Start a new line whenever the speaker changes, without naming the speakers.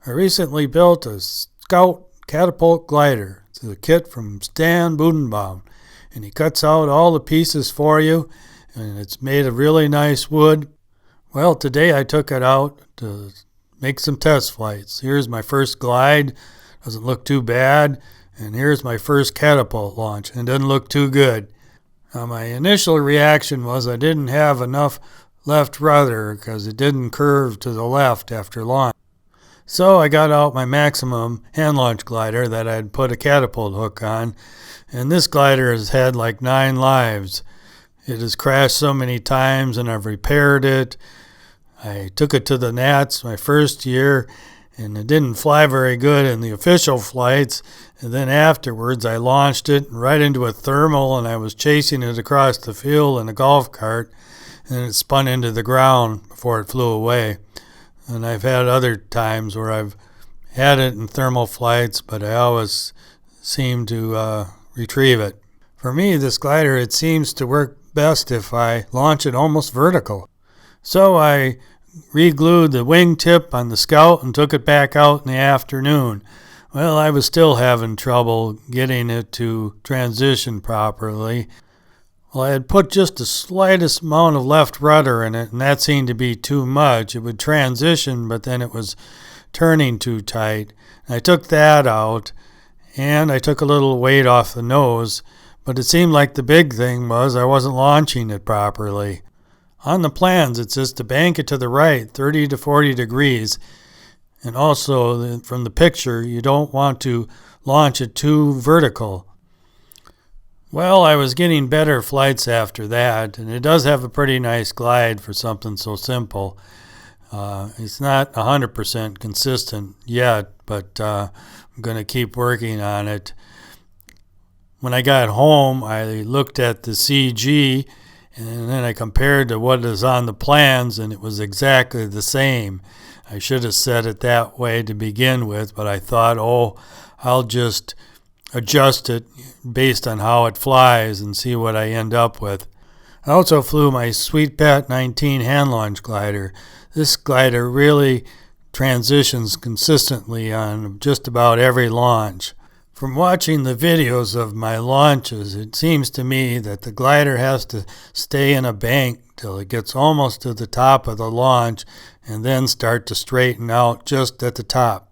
I recently built a Scout Catapult glider. It's a kit from Stan Buddenbohm, and he cuts out all the pieces for you, and it's made of really nice wood. Well, today I took it out to make some test flights. Here's my first glide. Doesn't look too bad. And here's my first catapult launch, and it doesn't look too good. Now, my initial reaction was I didn't have enough left rudder because it didn't curve to the left after launch. So I got out my Maximum hand launch glider that I'd put a catapult hook on, and this glider has had like 9 lives. It has crashed so many times, and I've repaired it. I took it to the Nats my first year, and it didn't fly very good in the official flights. And then afterwards, I launched it right into a thermal, and I was chasing it across the field in a golf cart, and it spun into the ground before it flew away. And I've had other times where I've had it in thermal flights, but I always seem to retrieve it. For me, this glider, it seems to work best if I launch it almost vertical. So I re-glued the wingtip on the Scout and took it back out in the afternoon. Well, I was still having trouble getting it to transition properly. Well, I had put just the slightest amount of left rudder in it, and that seemed to be too much. It would transition, but then it was turning too tight. And I took that out, and I took a little weight off the nose, but it seemed like the big thing was I wasn't launching it properly. On the plans, it says to bank it to the right 30 to 40 degrees, and also from the picture, you don't want to launch it too vertical. Well, I was getting better flights after that, and it does have a pretty nice glide for something so simple. It's not 100% consistent yet, but I'm going to keep working on it. When I got home, I looked at the CG, and then I compared to what is on the plans, and it was exactly the same. I should have said it that way to begin with, but I thought, I'll just adjust it based on how it flies and see what I end up with. I also flew my Sweet Pat 19 hand launch glider. This glider really transitions consistently on just about every launch. From watching the videos of my launches, it seems to me that the glider has to stay in a bank till it gets almost to the top of the launch and then start to straighten out just at the top.